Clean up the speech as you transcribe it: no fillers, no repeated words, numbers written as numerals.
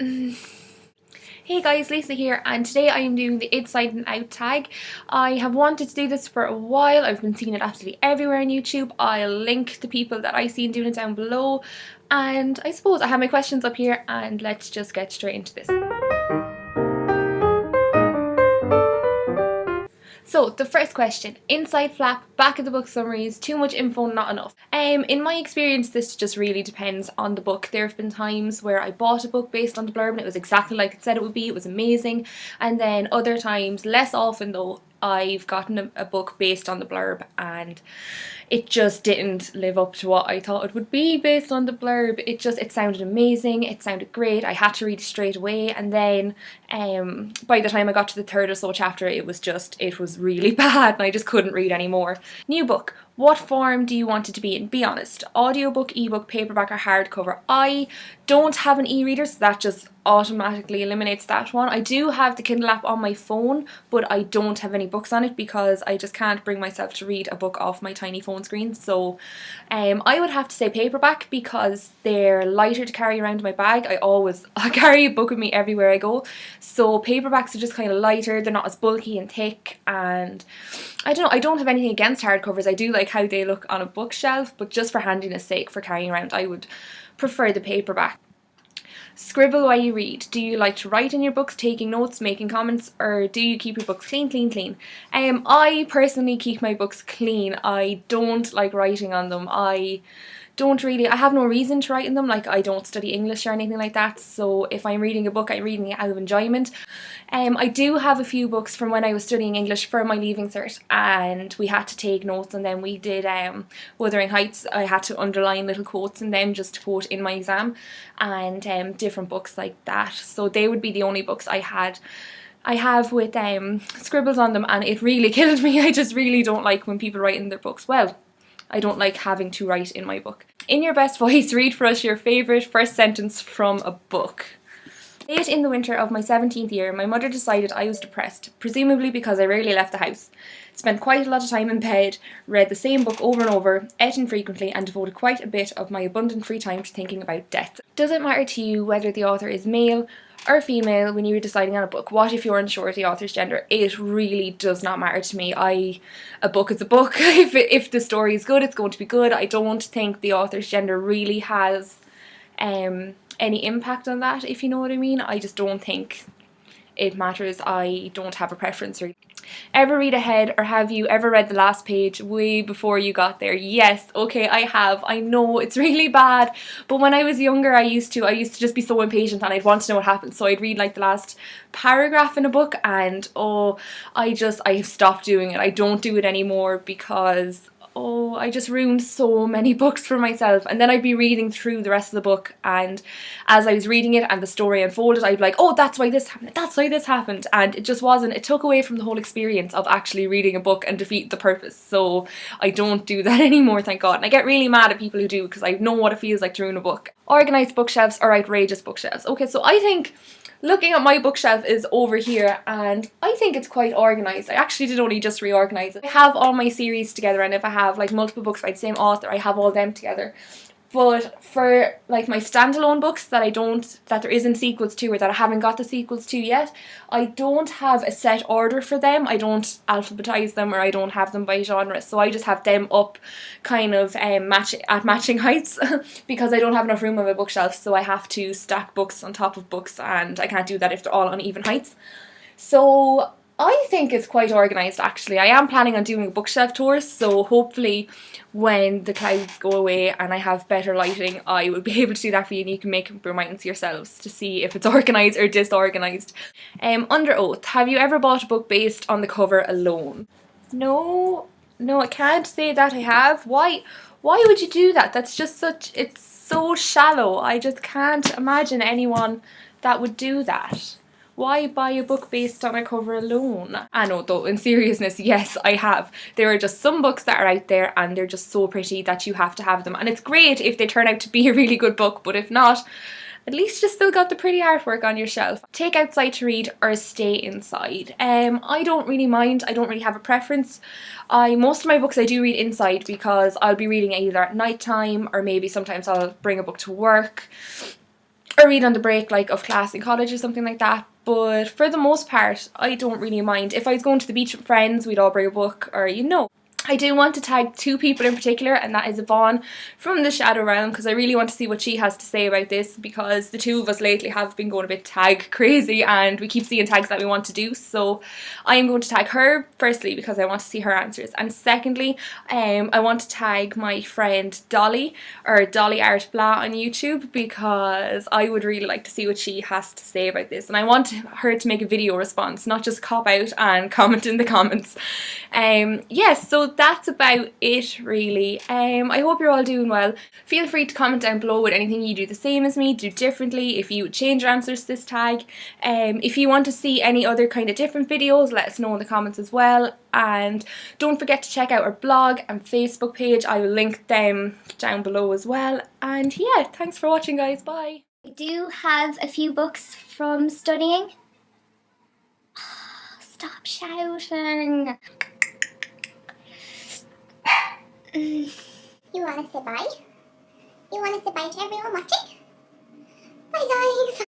Hey guys, Lisa here, and today I am doing the Inside and Out tag. I have wanted to do this for a while. I've been seeing it absolutely everywhere on YouTube. I'll link the people that I've seen doing it down below, and I suppose I have my questions up here, and let's just get straight into this. So the first question, inside flap, back of the book summaries, too much info, not enough. In my experience, this just really depends on the book. There have been times where I bought a book based on the blurb and it was exactly like it said it would be, it was amazing. And then other times, less often though, I've gotten a book based on the blurb and it just didn't live up to what I thought it would be based on the blurb. It sounded amazing, it sounded great, I had to read straight away, and then by the time I got to the third or so chapter it was really bad and I just couldn't read anymore. New book. What form do you want it to be in? Be honest. Audiobook, ebook, paperback or hardcover? I don't have an e-reader, so that just automatically eliminates that one. I do have the Kindle app on my phone, but I don't have any books on it because I just can't bring myself to read a book off my tiny phone screen. So I would have to say paperback because they're lighter to carry around in my bag. I carry a book with me everywhere I go. So paperbacks are just kind of lighter, they're not as bulky and thick, and I don't have anything against hardcovers. I do like how they look on a bookshelf, but just for handiness sake, for carrying around, I would prefer the paperback. Scribble while you read. Do you like to write in your books, taking notes, making comments, or do you keep your books clean, clean, clean? I personally keep my books clean. I don't like writing on them. I have no reason to write in them, like I don't study English or anything like that, so if I'm reading a book, I'm reading it out of enjoyment. I do have a few books from when I was studying English for my Leaving Cert, and we had to take notes, and then we did Wuthering Heights. I had to underline little quotes in them just to quote in my exam, and different books like that. So they would be the only books I have with scribbles on them, and it really killed me. I just really don't like when people write in their books. Well, I don't like having to write in my book. In your best voice, read for us your favourite first sentence from a book. Late in the winter of my 17th year, my mother decided I was depressed, presumably because I rarely left the house. Spent quite a lot of time in bed, read the same book over and over, ate infrequently, and devoted quite a bit of my abundant free time to thinking about death. Does it matter to you whether the author is male or female when you were deciding on a book? What if you're unsure of the author's gender? It really does not matter to me. A book is a book. If the story is good, it's going to be good. I don't think the author's gender really has any impact on that, if you know what I mean. I just don't think it matters. I don't have a preference. Ever read ahead, or have you ever read the last page way before you got there? Yes, okay, I have. I know it's really bad, but when I was younger I used to just be so impatient and I'd want to know what happened, so I'd read like the last paragraph in a book and I have stopped doing it. I don't do it anymore because I just ruined so many books for myself. And then I'd be reading through the rest of the book, and as I was reading it and the story unfolded, I'd be like, oh, that's why this happened, that's why this happened, and it took away from the whole experience of actually reading a book and defeat the purpose. So I don't do that anymore, thank God. And I get really mad at people who do, because I know what it feels like to ruin a book. Organised bookshelves or outrageous bookshelves? Okay, so I think looking at my bookshelf is over here, and I think it's quite organised. I actually did only just reorganise it. I have all my series together, and if I have like multiple books by the same author, I have all them together. But for like my standalone books that there isn't sequels to, or that I haven't got the sequels to yet, I don't have a set order for them. I don't alphabetize them, or I don't have them by genre, so I just have them up kind of at matching heights because I don't have enough room on my bookshelf, so I have to stack books on top of books, and I can't do that if they're all on even heights. So I think it's quite organised actually. I am planning on doing a bookshelf tour, so hopefully when the clouds go away and I have better lighting, I will be able to do that for you, and you can make up your minds yourselves to see if it's organised or disorganised. Under oath, have you ever bought a book based on the cover alone? No, I can't say that I have. Why would you do that? That's just it's so shallow. I just can't imagine anyone that would do that. Why buy a book based on a cover alone? I know though, in seriousness, yes, I have. There are just some books that are out there and they're just so pretty that you have to have them. And it's great if they turn out to be a really good book, but if not, at least you still got the pretty artwork on your shelf. Take outside to read or stay inside? I don't really mind. I don't really have a preference. Most of my books I do read inside because I'll be reading it either at night time, or maybe sometimes I'll bring a book to work. or read on the break like of class in college or something like that. But for the most part, I don't really mind. If I was going to the beach with friends, we'd all bring a book, or I do want to tag 2 people in particular, and that is Yvonne from the Shadow Realm, because I really want to see what she has to say about this, because the 2 of us lately have been going a bit tag crazy and we keep seeing tags that we want to do. So I am going to tag her, firstly because I want to see her answers, and secondly I want to tag my friend Dolly, or Dolly Art Blah on YouTube, because I would really like to see what she has to say about this, and I want her to make a video response, not just cop out and comment in the comments. Yes, so that's about it really. I hope you're all doing well. Feel free to comment down below with anything you do the same as me, do differently, if you would change your answers to this tag. If you want to see any other kind of different videos, let us know in the comments as well. And don't forget to check out our blog and Facebook page. I will link them down below as well. And yeah, thanks for watching, guys. Bye. I do have a few books from studying. Stop shouting. You want to say bye? You want to say bye to everyone watching? Bye guys!